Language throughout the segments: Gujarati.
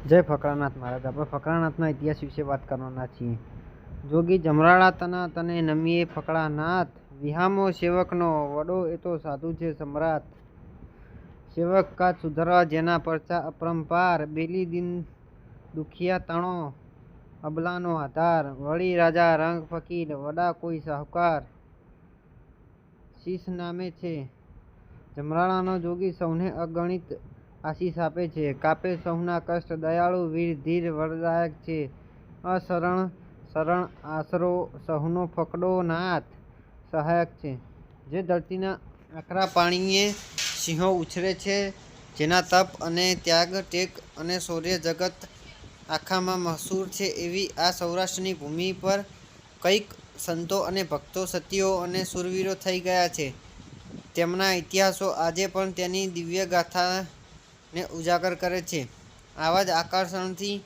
જય ફકરાનાથ મહારાજ। આપણે ફકરાનાથના ઇતિહાસ વિશે વાત કરવાના છીએ। જોગી જમરાળા તના તને નમીએ ફકરાનાથ, વિહામો સેવકનો વડો એ તો સાધુ છે સમ્રાટ। સેવક કાજ સુધરવા જેના પરચા અપરંપાર, બેલી દિન દુખિયા તણો અબલાનો આધાર। વળી રાજા રંગ ફકીર, વડા કોઈ સાહુકાર, શીશ નામે છે જમરાળાનો જોગી, સૌને અગણિત આશીષ આપે છે। કાપે સૌના કષ્ટ, દયાળુ વીર ધીર વરદાયક છે। અશરણ શરણ આશરો સહુનો ફકડો નાથ, સહાયક છે। જે ધરતીના આકરા પાણીએ સિંહો ઉછરે છે, જેના તપ અને ત્યાગ ટેક અને શૌર્ય જગત આખામાં મશહૂર છે, એવી આ સૌરાષ્ટ્રની ભૂમિ પર કઈક સંતો અને ભક્તો, સતીઓ અને શૂરવીરો થઈ ગયા છે। તેમના ઇતિહાસો આજે પણ તેની દિવ્ય ગાથાને ઉજાગર કરે છે। આવા જ આકર્ષણથી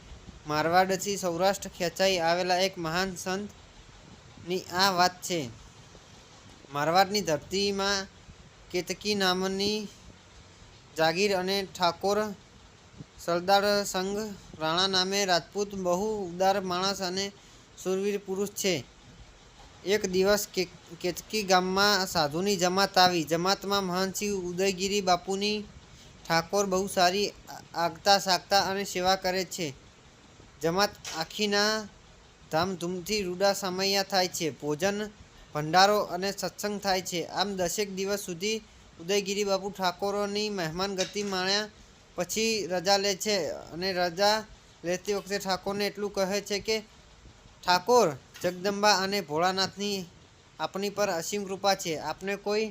મારવાડથી સૌરાષ્ટ્ર ખેંચાઈ આવેલા એક મહાન સંતની આ વાત છે। મારવાડની ધરતીમાં કેતકી નામની જાગીર અને ઠાકોર સરદાર સંગ રાણા નામે રાજપૂત બહુ ઉદાર માણસ અને શૂરવીર પુરુષ છે। એક દિવસ કેતકી ગામમાં સાધુની જમાત આવી। જમાતમાં મહાનસિંહ ઉદયગીરી બાપુની ઠાકોર બહુ સારી આગતા સાગતા અને સેવા કરે છે। જમાત આખીના ધામધૂમથી રૂડા સામૈયા થાય છે, ભોજન ભંડારો અને સત્સંગ થાય છે। આમ 10 દિવસ સુધી ઉદયગીરી બાપુ ઠાકોરોની મહેમાનગતિ માણ્યા પછી રજા લે છે અને રજા લેતી વખતે ઠાકોરને એટલું કહે છે કે, ઠાકોર, જગદંબા અને ભોળાનાથની આપની પર અસીમ કૃપા છે। આપને કોઈ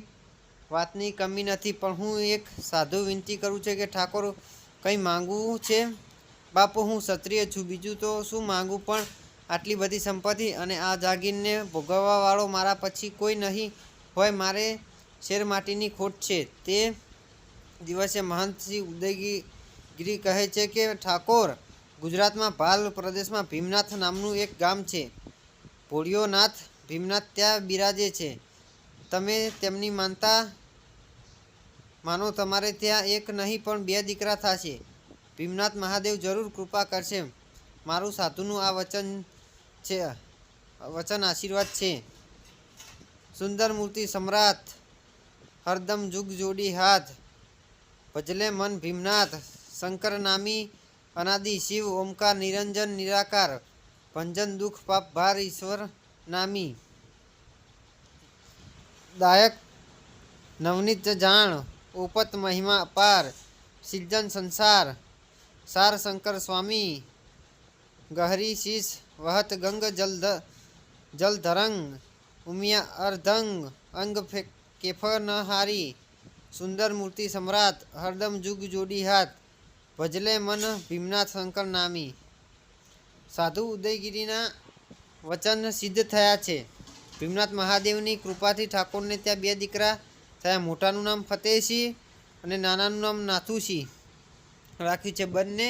વાતની કમી નથી, પણ હું એક સાધુ વિનંતી કરું છું કે ઠાકોર, કંઈ માંગવું છે? બાપુ, હું ક્ષત્રિય છું, બીજું તો શું માંગું, પણ આટલી બધી સંપત્તિ અને આ જાગીરને ભોગવવાવાળો મારા પછી કોઈ નહીં હોય, મારે શેરમાટીની ખોટ છે। તે દિવસે મહંતસિંહ ઉદયગીરી કહે છે કે, ઠાકોર, ગુજરાતમાં ભાલ પ્રદેશમાં ભીમનાથ નામનું એક ગામ છે। ભોળિયો નાથ ભીમનાથ ત્યાં બિરાજે છે। તમે તેમની માનતા માનો, તમારે ત્યાં એક નહીં પણ 2 દીકરા થશે। ભીમનાથ મહાદેવ જરૂર કૃપા કરશે। મારું સાધુનું આ વચન આશીર્વાદ છે। સુંદર મૂર્તિ સમ્રાટ, હરદમ જુગ જોડી હાથ, ભજલે મન ભીમનાથ, શંકર નામી અનાદિ શિવ, ઓમકાર નિરંજન નિરાકાર, ભંજન દુઃખ પાપ ભાર ઈશ્વર નામી, દાયક નવનીત જાણ, ઓપત મહિમા અપાર, સિરજન સંસાર સાર શંકર સ્વામી, ગહરી શીશ વહત ગંગ જલધરંગ, ઉમિયા અર્ધંગ અંગ કેફનહારી, સુંદર મૂર્તિ સમ્રાટ, હરદમ જુગ જોડી હાથ, ભજલે મન ભીમનાથ શંકર નામી। સાધુ ઉદયગીરીના વચન સિદ્ધ થયા છે। ભીમનાથ મહાદેવની કૃપાથી ઠાકોરને ત્યાં 2 દીકરા થયા। મોટાનું નામ ફતેહસિંહ અને નાનાનું નામ નાથુસિંહ રાખ્યું છે। બંને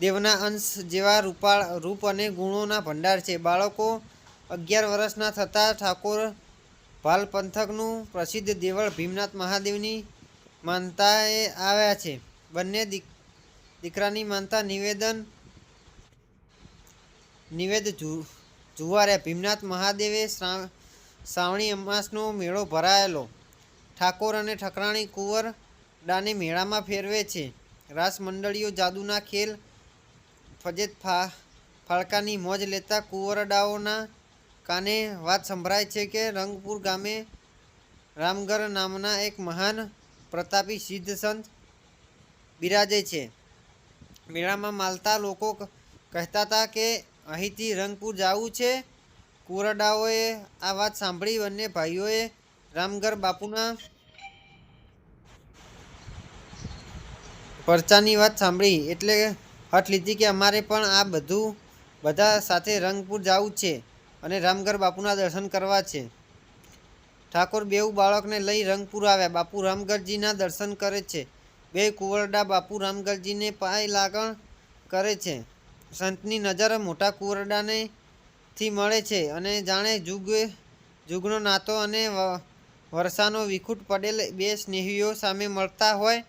દેવના અંશ જેવા રૂપ અને ગુણોના ભંડાર છે। બાળકો 11 વર્ષના થતાં ઠાકોર ભાલ પંથકનું પ્રસિદ્ધ દેવળ ભીમનાથ મહાદેવની માનતાએ આવ્યા છે। બંને દીકરાની માનતા નિવેદ જુવાર્યા। ભીમનાથ મહાદેવે શ્રાવણી અમાસનો મેળો ભરાયેલો। ઠાકોર અને ઠકરાણી કુંવરડાને મેળામાં ફેરવે છે। રાસ મંડળીઓ જાદુના ખેલ ફજેત ફાળકાની મોજ લેતા કુંવરડાઓના કાને વાત સંભળાય છે કે રંગપુર ગામે રામગર નામના એક મહાન પ્રતાપી સિદ્ધ સંત બિરાજે છે। મેળામાં માલતા લોકો કહેતા હતા કે અહીંથી રંગપુર જાવું છે। કુંવરડાઓએ આ વાત સાંભળી બંને ભાઈઓએ રામગર બાપુના પરચાની વાત સાંભળી એટલે હઠ લીધી કે અમારે પણ આ બધા સાથે રંગપુર જાવું છે અને રામગર બાપુના દર્શન કરવા છે। ઠાકોર બેઉ બાળકને લઈ રંગપુર આવ્યા। બાપુ રામગરજીના દર્શન કરે છે। બેય કુંવરડા બાપુ રામગરજીને પાય લાગણ કરે છે। સંતની નજર મોટા કુંવરડાને થી મળે છે અને જાણે જુગનો નાતો અને વરસાનો વિખૂટ પડેલ 2 સ્નેહીઓ સામે મળતા હોય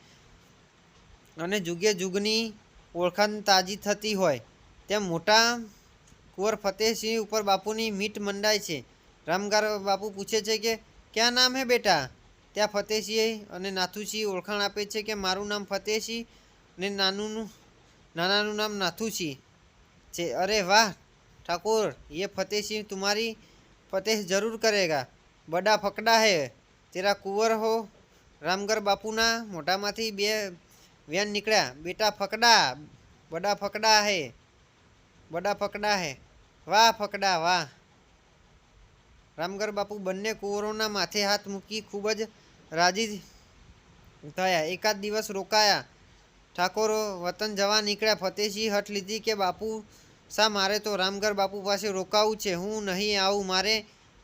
અને જુગે જુગની ઓળખાણ તાજી થતી હોય તેમ મોટા કુંવર ફતેહસિંહ ઉપર બાપુની મીટ મંડાય છે. રામગર બાપુ પૂછે છે કે ક્યાં નામ હે બેટા? ત્યાં ફતેહસિંહ અને નાથુસિંહ ઓળખાણ આપે છે કે મારું નામ ફતેહસિંહ ને નાનાનું નામ નાથુસિંહ છે. અરે વાહ ઠાકોર, ये फतेहसिंह तुम्हारी फतेह जरूर करेगा, बड़ा फकड़ा है तेरा कुंवर हो. રામગર બાપુના મોઢામાંથી બે વ્યાન નીકળ્યા. બેટા ફકડા, બડા ફકડા હે, બડા ફકડા હે, વાહ ફકડા વાહ. રામગર બાપુ બંને કુંવરોના માથે હાથ મૂકી ખૂબ જ રાજી થયા. એકાદ દિવસ રોકાયા. ઠાકોર વતન જવા નીકળ્યા. ફતેહસિંહ હઠ લીધી કે બાપુ શા મારે તો રામગર બાપુ પાસે રોકાવું છે, હું નહીં આવું, મારે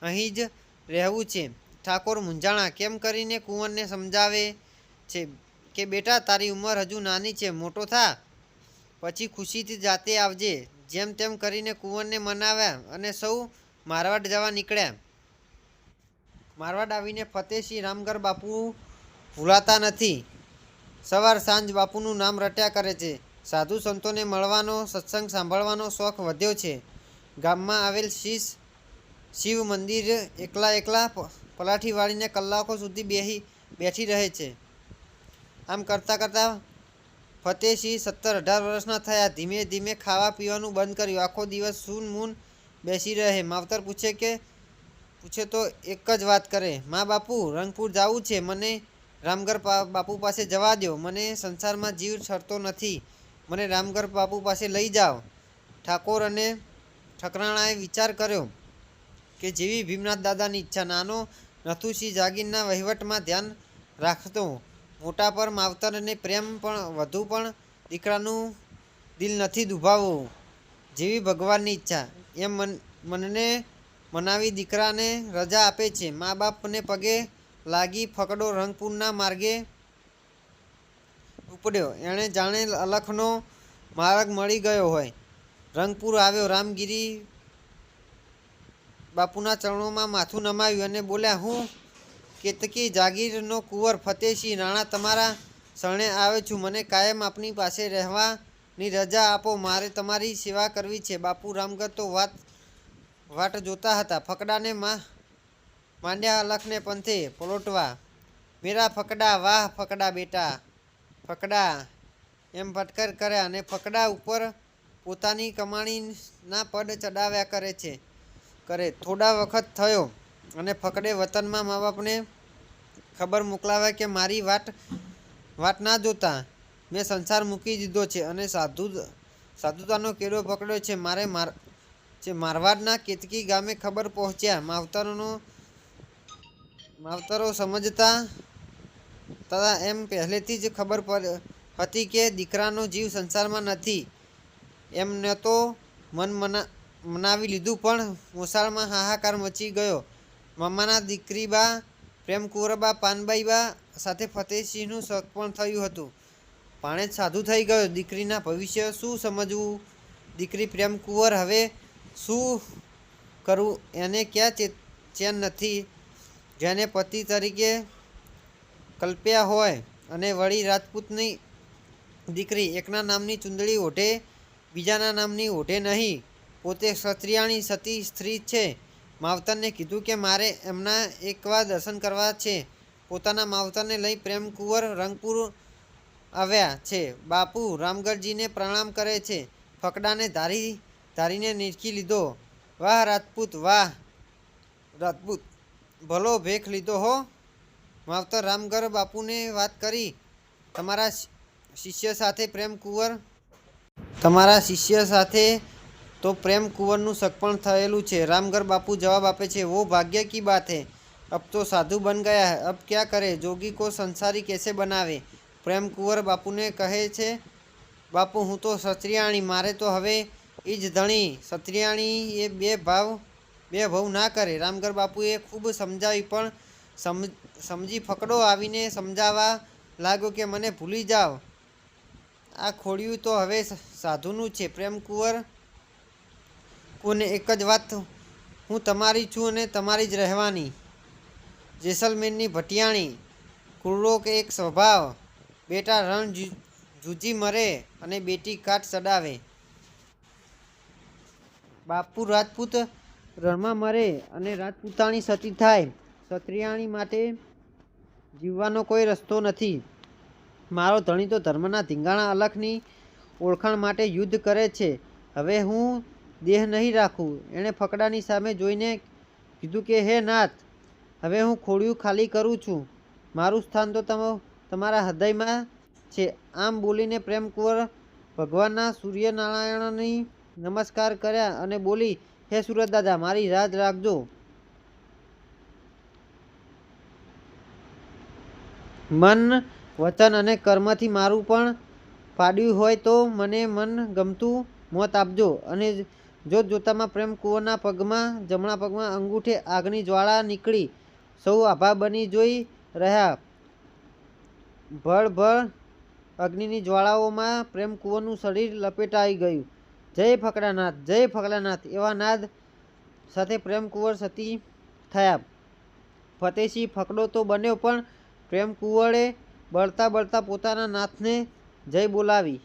અહીં જ રહેવું છે. ઠાકોર મૂંઝાણા. કેમ કરીને કુંવરને સમજાવે છે કે બેટા તારી ઉંમર હજુ નાની છે, મોટો થા પછી ખુશીથી જાતે આવજે. જેમ તેમ કરીને કુંવરને મનાવ્યા અને સૌ મારવાડ જવા નીકળ્યા. મારવાડ આવીને ફતેહસિંહ રામગર બાપુ ભૂલાતા નથી. સવાર સાંજ બાપુનું નામ રટ્યા કરે છે. સાધુ સંતોને મળવાનો, સત્સંગ સાંભળવાનો શોખ વધ્યો છે. ગામમાં આવેલ શિવ મંદિર એકલા પલાઠી વાળીને કલાકો સુધી બેઠી રહે છે. આમ કરતાં કરતાં ફતેહસિંહ 17-18 વર્ષના થયા. ધીમે ધીમે ખાવા પીવાનું બંધ કર્યું. આખો દિવસ સૂન મૂન બેસી રહે. માવતર પૂછે તો એક જ વાત કરે, મા બાપુ રંગપુર જાવું છે, મને રામગર બાપુ પાસે જવા દો, મને સંસારમાં જીવ છરતો નથી, મને રામગર બાપુ પાસે લઈ જાઓ. ઠાકોર અને ઠકરાણાએ વિચાર કર્યો કે જેવી ભીમનાથ દાદાની ઈચ્છા. નાનો નથુસિંહ જાગીરના વહીવટમાં ધ્યાન રાખતો. મોટા પર માવતરને પ્રેમ પણ વધુ, પણ દીકરાનું દિલ નથી દુભાવવું. જેવી ભગવાનની ઈચ્છા. એમ મનને મનાવી દીકરાને રજા આપે છે. મા બાપને પગે લાગી ફકડો રંગપુરના માર્ગે ઉપડ્યો. એણે જાણે અલખનો માર્ગ મળી ગયો હોય. રંગપુર આવ્યો. રામગીરી બાપુના ચરણોમાં માથું નમાવ્યું અને બોલ્યા, હું કેતકી જાગીરનો કુંવર ફતેહસિંહ રાણા તમારા શરણે આવ્યો છું. મને કાયમ આપની પાસે રહેવાની રજા આપો. મારે તમારી સેવા કરવી છે. બાપુ રામગર તો વાટ જોતા હતા. ફકડાને માંડ્યા અલખને પંથે પલોટવા. મેરા ફકડા, વાહ ફકડા બેટા ફકડા, એમ ફટકાર કર્યા અને ફકડા ઉપર પોતાની કમાણીના પડ ચડાવ્યા કરે. થોડા વખત થયો અને ફકડે વતનમાં મા બાપને ખબર મોકલાવ્યા કે મારી વાટ ના જોતા, મેં સંસાર મૂકી દીધો છે અને સાધુતાનો કેળો પકડ્યો છે. મારવાડના કેતકી ગામે ખબર પહોંચ્યા. માવતરો સમજતા તથા એમ પહેલેથી જ ખબર હતી કે દીકરાનો જીવ સંસારમાં નથી. એમને તો મન મનાવી લીધું, પણ મોસાળમાં હાહાકાર મચી ગયો. મામાના દીકરીબા પ્રેમકુંવરબા પાનબાઈબા સાથે ફતેહસિંહનું સગપણ થયું હતું. ભાણેજ સાધુ થઈ ગયો. દીકરીના ભવિષ્ય શું સમજવું? દીકરી પ્રેમકુંવર હવે શું કરવું એને ક્યાં ચેન નથી. જેને પતિ તરીકે કલ્પ્યા હોય અને વળી રાજપૂતની દીકરી, એકના નામની ચૂંદડી ઓઢે, બીજાના નામની ઓઢે નહીં. પોતે ક્ષત્રિયાણી સતી સ્ત્રી છે. માવતરને કીધું કે મારે એમના એકવાર દર્શન કરવા છે. પોતાના માવતરને લઈ પ્રેમકુંવર રંગપુર આવ્યા છે. બાપુ રામગરજીને પ્રણામ કરે છે. ફકડાને ધારીને નીરખી લીધો. વાહ રાજપૂત, વાહ રાજપૂત, ભલો ભેખ લીધો હો. માવતર રામગર બાપુને વાત કરી, તમારા શિષ્ય સાથે તો પ્રેમકુંવરનું સગપણ થયેલું છે. રામગર બાપુ જવાબ આપે છે, वो भाग्य की बात है, अब तो साधु बन गया है, अब क्या करे, जोगी को संसारी कैसे बनावे. પ્રેમકુંવર બાપુને કહે છે, બાપુ હું તો ક્ષત્રિયાણી, મારે તો હવે ઈ જ ધણી. ક્ષત્રિયાણી એ બે ભવ ના કરે. રામગર બાપુએ ખૂબ સમજાવી, પણ સમજી ફકડો આવીને સમજાવવા લાગ્યો કે મને ભૂલી જાવ, આ ખોડિયું તો હવે સાધુનું છે. પ્રેમકુંવર કોને એક જ વાત, હું તમારી છું અને તમારી જ રહેવાની. જેસલમેરની ભટિયાણી, ક્રૂરો કે એક સ્વભાવ. બેટા રણ જૂજી મરે અને બેટી કાટ ચડાવે. બાપુ રાજપૂત રણમાં મરે અને રાજપૂતાણી સતી થાય. ક્ષત્રિયાણી માટે જીવવાનો કોઈ રસ્તો નથી. મારો ધણી તો ધર્મના ધીંગાણા અલખની ઓળખાણ માટે યુદ્ધ કરે છે. હવે હું દેહ નહીં રાખું. એણે ફકડાની સામે જોઈને કીધું કે હે નાથ, હવે હું ખોડિયું ખાલી કરું છું. મારું સ્થાન તો તમારા હૃદયમાં છે. આમ બોલીને પ્રેમકુંવર ભગવાનના સૂર્યનારાયણની નમસ્કાર કર્યા અને બોલી, હે સુરતદાદા, મારી રાજ રાખજો. મન, વચન અને કર્મથી મારું પણ પાડ્યું હોય તો મને મન ગમતું મોત આપજો. અને જોત જોતામાં પ્રેમકુંવરના પગમાં, જમણા પગમાં અંગૂઠે આગની જ્વાળા નીકળી. સૌ આભા બની જોઈ રહ્યા. ભળ અગ્નિની જ્વાળાઓમાં પ્રેમકુંવરનું શરીર લપેટાઈ ગયું. જય ફકડાનાથ, જય ફકડાનાથ એવા નાદ સાથે પ્રેમકુંવર સતી થયા. ફતેસિંહ ફકડો તો બન્યો, પણ પ્રેમકુંવરે બળતા બળતા પોતાના નાથને જય બોલાવી.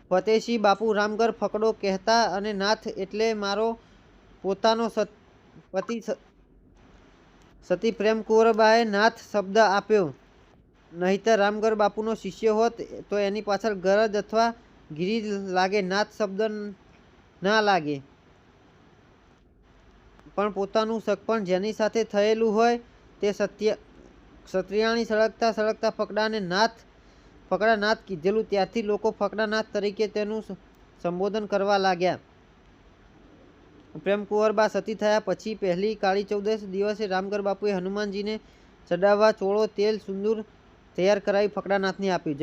ફતેસિંહ બાપુ રામગઢ ફકડો કહેતા અને નાથ એટલે મારો પોતાનો પતિ. સતી પ્રેમકુંવરબાએ નાથ શબ્દ આપ્યો. નહીતર રામગઢ બાપુનો શિષ્ય હોત તો એની પાછળ ગરજ અથવા ગિરી લાગે, નાથ શબ્દ ના લાગે. પણ પોતાનું સગપણ જેની સાથે થયેલું હોય તે ક્ષત્રિયાણી સળગતા સળગતા ફકડાને ફકડાનાથ કીધેલું. ત્યારથી લોકો ફકડાનાથ તરીકે તેનું સંબોધન કરવા લાગ્યા. પ્રેમકુંવરબા સતી થયા પછી પહેલી કાળી ચૌદશ દિવસે રામગઢ બાપુએ હનુમાનજીને ચડાવવા ચોળો, તેલ, સિંદૂર તૈયાર કરાવી ફકડાનાથને આપ્યું.